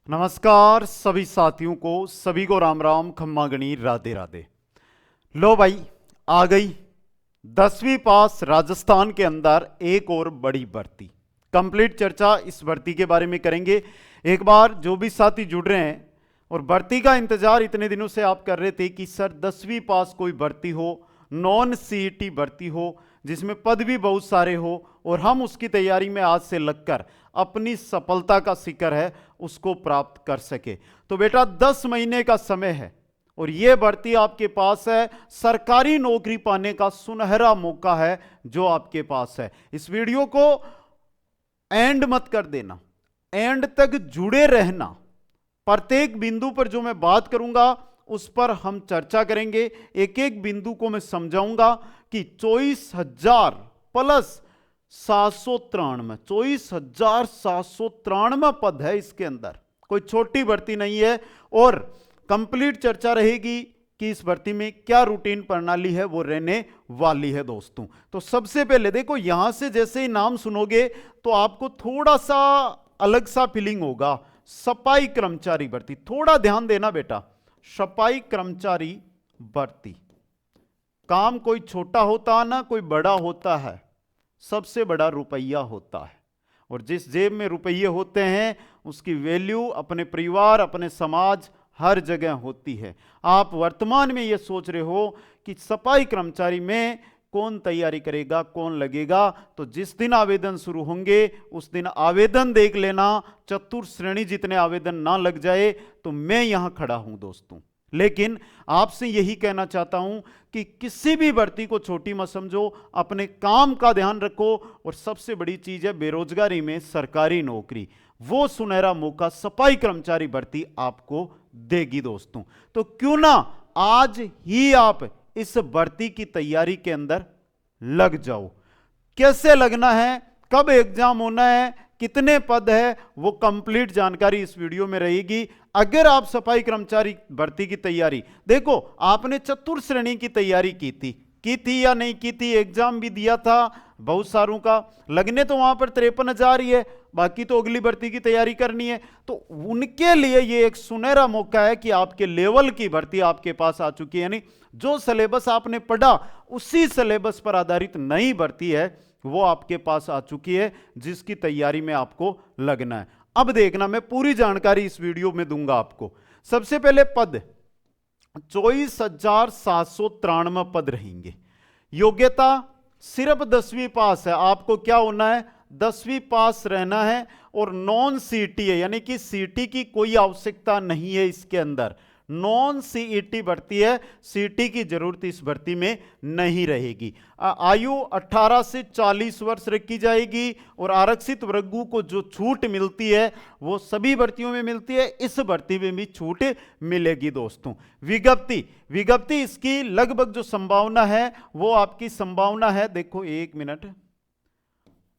नमस्कार सभी साथियों को, सभी को राम राम, खम्मा गणी, राधे राधे। लो भाई, आ गई 10वीं पास राजस्थान के अंदर एक और बड़ी भर्ती। कंप्लीट चर्चा इस भर्ती के बारे में करेंगे। एक बार जो भी साथी जुड़ रहे हैं और भर्ती का इंतजार इतने दिनों से आप कर रहे थे कि सर 10वीं पास कोई भर्ती हो, नॉन सीईटी भर्ती हो जिसमें पद भी बहुत सारे हो और हम उसकी तैयारी में आज से लगकर अपनी सफलता का शिखर है उसको प्राप्त कर सके, तो बेटा 10 महीने का समय है और यह भर्ती आपके पास है। सरकारी नौकरी पाने का सुनहरा मौका है जो आपके पास है। इस वीडियो को एंड मत कर देना, एंड तक जुड़े रहना। प्रत्येक बिंदु पर जो मैं बात करूंगा उस पर हम चर्चा करेंगे। एक एक बिंदु को मैं समझाऊंगा कि 24,000 प्लस 793 24,793 पद है इसके अंदर, कोई छोटी भर्ती नहीं है। और कंप्लीट चर्चा रहेगी कि इस भर्ती में क्या रूटीन प्रणाली है वो रहने वाली है दोस्तों। तो सबसे पहले देखो, यहां से जैसे ही नाम सुनोगे तो आपको थोड़ा सा अलग सा फीलिंग होगा। सफाई कर्मचारी भर्ती, थोड़ा ध्यान देना बेटा। सफाई कर्मचारी भर्ती, काम कोई छोटा होता ना कोई बड़ा होता है, सबसे बड़ा रुपया होता है। और जिस जेब में रुपये होते हैं उसकी वैल्यू अपने परिवार, अपने समाज, हर जगह होती है। आप वर्तमान में यह सोच रहे हो कि सफाई कर्मचारी में कौन तैयारी करेगा, कौन लगेगा, तो जिस दिन आवेदन शुरू होंगे उस दिन आवेदन देख लेना। चतुर्थ श्रेणी जितने आवेदन ना लग जाए तो मैं यहां खड़ा हूं दोस्तों। लेकिन आपसे यही कहना चाहता हूं कि किसी भी भर्ती को छोटी मत समझो, अपने काम का ध्यान रखो। और सबसे बड़ी चीज है बेरोजगारी में सरकारी नौकरी, वो सुनहरा मौका सफाई कर्मचारी भर्ती आपको देगी दोस्तों। तो क्यों ना आज ही आप इस भर्ती की तैयारी के अंदर लग जाओ। कैसे लगना है, कब एग्जाम होना है, कितने पद है, वो कंप्लीट जानकारी इस वीडियो में रहेगी। अगर आप सफाई कर्मचारी भर्ती की तैयारी, देखो आपने चतुर्थ श्रेणी की तैयारी की थी या नहीं की थी, एग्जाम भी दिया था बहुत सारों का, लगने तो वहां पर 53,000 ही है, बाकी तो अगली भर्ती की तैयारी करनी है। तो उनके लिए ये एक सुनहरा मौका है कि आपके लेवल की भर्ती आपके पास आ चुकी है। यानी जो सिलेबस आपने पढ़ा उसी सिलेबस पर आधारित नई भर्ती है वो आपके पास आ चुकी है, जिसकी तैयारी में आपको लगना है। अब देखना, मैं पूरी जानकारी इस वीडियो में दूंगा आपको। सबसे पहले पद 24,793 पद रहेंगे। योग्यता सिर्फ 10वीं पास है। आपको क्या होना है, 10वीं पास रहना है और नॉन सीईटी है, यानी कि सीईटी की कोई आवश्यकता नहीं है इसके अंदर। नॉन सीईटी भर्ती है, सीईटी की जरूरत इस भर्ती में नहीं रहेगी। आयु 18 से 40 वर्ष रखी जाएगी और आरक्षित वर्गों को जो छूट मिलती है वो सभी भर्तियों में मिलती है, इस भर्ती में भी छूट मिलेगी दोस्तों। विज्ञप्ति इसकी लगभग जो संभावना है वो आपकी संभावना है, देखो एक मिनट,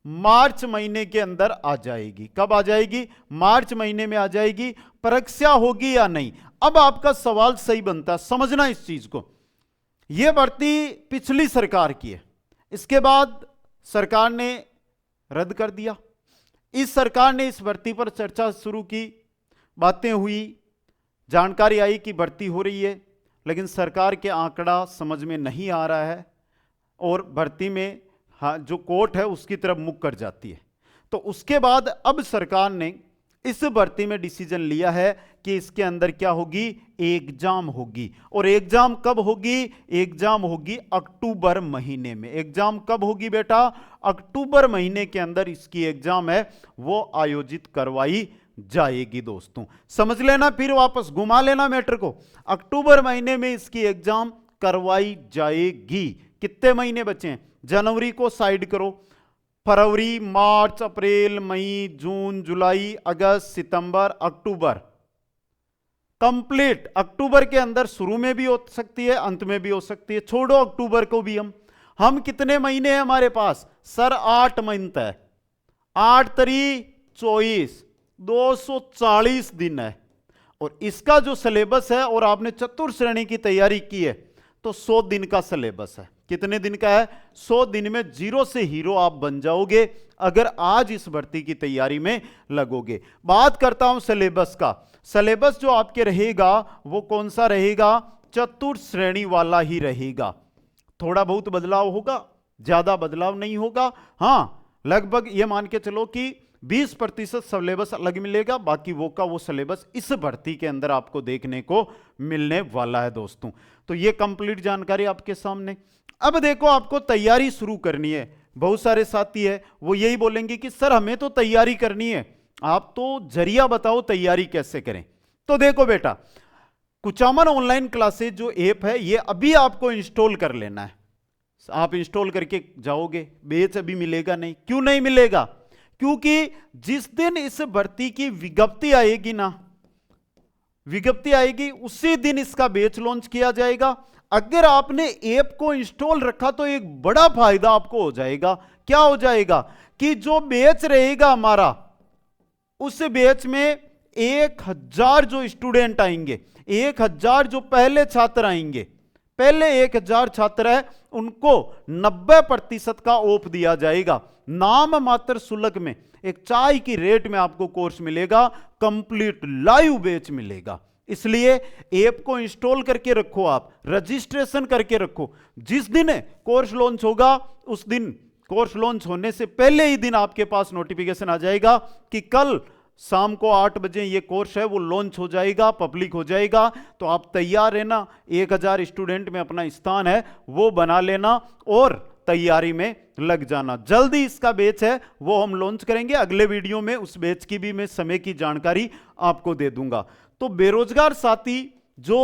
मार्च महीने के अंदर आ जाएगी। कब आ जाएगी? मार्च महीने में आ जाएगी। परीक्षा होगी या नहीं, अब आपका सवाल सही बनता है, समझना इस चीज को। यह भर्ती पिछली सरकार की है, इसके बाद सरकार ने रद्द कर दिया। इस सरकार ने इस भर्ती पर चर्चा शुरू की, बातें हुई, जानकारी आई कि भर्ती हो रही है, लेकिन सरकार के आंकड़ा समझ में नहीं आ रहा है और भर्ती में जो कोर्ट है उसकी तरफ मुख कर जाती है। तो उसके बाद अब सरकार ने इस भर्ती में डिसीजन लिया है कि इसके अंदर क्या होगी, एग्जाम होगी। और एग्जाम कब होगी? एग्जाम होगी अक्टूबर महीने में। एग्जाम कब होगी बेटा? अक्टूबर महीने के अंदर इसकी एग्जाम है वो आयोजित करवाई जाएगी दोस्तों। समझ लेना, फिर वापस घुमा लेना मैटर को। अक्टूबर महीने में इसकी एग्जाम करवाई जाएगी। कितने महीने बचे हैं? जनवरी को साइड करो, फरवरी, मार्च, अप्रैल, मई, जून, जुलाई, अगस्त, सितंबर, अक्टूबर, कंप्लीट। अक्टूबर के अंदर शुरू में भी हो सकती है, अंत में भी हो सकती है। छोड़ो अक्टूबर को भी, हम कितने महीने हैं हमारे पास? सर 8 मंथ है, 8 तरी 24, 240 दिन है। और इसका जो सिलेबस है, और आपने चतुर्थ श्रेणी की तैयारी की है तो 100 दिन का सिलेबस है। कितने दिन का है? 100 दिन में जीरो से हीरो आप बन जाओगे अगर आज इस भर्ती की तैयारी में लगोगे। बात करता हूं सिलेबस का। सिलेबस जो आपके रहेगा वो कौन सा रहेगा? चतुर्थ श्रेणी वाला ही रहेगा। थोड़ा बहुत बदलाव होगा, ज्यादा बदलाव नहीं होगा। हां, लगभग ये मान के चलो कि 20% सिलेबस अलग मिलेगा, बाकी वो का वो सिलेबस इस भर्ती के अंदर आपको देखने को मिलने वाला है दोस्तों। तो ये कंप्लीट जानकारी आपके सामने। अब देखो, आपको तैयारी शुरू करनी है। बहुत सारे साथी है वो यही बोलेंगे कि सर हमें तो तैयारी करनी है, आप तो जरिया बताओ तैयारी कैसे करें। तो देखो बेटा, कुचामन ऑनलाइन क्लासेज जो ऐप है ये अभी आपको इंस्टॉल कर लेना है। आप इंस्टॉल करके जाओगे, बैच अभी मिलेगा नहीं। क्यों नहीं मिलेगा? क्योंकि जिस दिन इस भर्ती की विज्ञप्ति आएगी ना, विज्ञप्ति आएगी उसी दिन इसका बैच लॉन्च किया जाएगा। अगर आपने ऐप को इंस्टॉल रखा तो एक बड़ा फायदा आपको हो जाएगा। क्या हो जाएगा? कि जो बैच रहेगा हमारा, उस बैच में 1000 जो स्टूडेंट आएंगे, 1000 जो पहले छात्र आएंगे, पहले 1000 छात्र है उनको 90% का ऑफ दिया जाएगा। नाम मात्र शुल्क में एक चाय की रेट में आपको कोर्स मिलेगा, कंप्लीट लाइव बैच मिलेगा। इसलिए ऐप को इंस्टॉल करके रखो, आप रजिस्ट्रेशन करके रखो। जिस दिन कोर्स लॉन्च होगा उस दिन, कोर्स लॉन्च होने से पहले ही दिन आपके पास नोटिफिकेशन आ जाएगा कि कल शाम को 8 बजे ये कोर्स है वो लॉन्च हो जाएगा, पब्लिक हो जाएगा। तो आप तैयार रहना, 1000 स्टूडेंट में अपना स्थान है वो बना लेना और तैयारी में लग जाना। जल्दी इसका बैच है वो हम लॉन्च करेंगे। अगले वीडियो में उस बैच की भी मैं समय की जानकारी आपको दे दूंगा। तो बेरोजगार साथी जो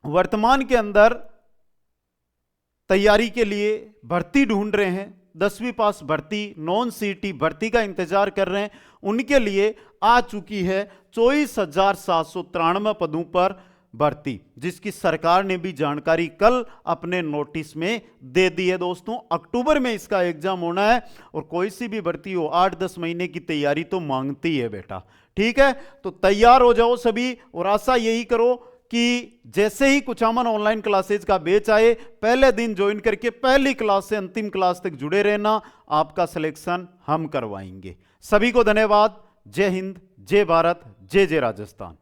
वर्तमान के अंदर तैयारी के लिए भर्ती ढूंढ रहे हैं, 10वीं पास भर्ती, नॉन सीटी भर्ती का इंतजार कर रहे हैं, उनके लिए आ चुकी है 24,793 पदों पर भर्ती, जिसकी सरकार ने भी जानकारी कल अपने नोटिस में दे दी है दोस्तों। अक्टूबर में इसका एग्जाम होना है और कोई सी भी भर्ती हो 8-10 महीने की तैयारी तो मांगती है बेटा। ठीक है, तो तैयार हो जाओ सभी और आशा यही करो कि जैसे ही कुचामन ऑनलाइन क्लासेज का बैच आए, पहले दिन ज्वाइन करके पहली क्लास से अंतिम क्लास तक जुड़े रहना, आपका सिलेक्शन हम करवाएंगे। सभी को धन्यवाद। जय हिंद, जय भारत, जय जय राजस्थान।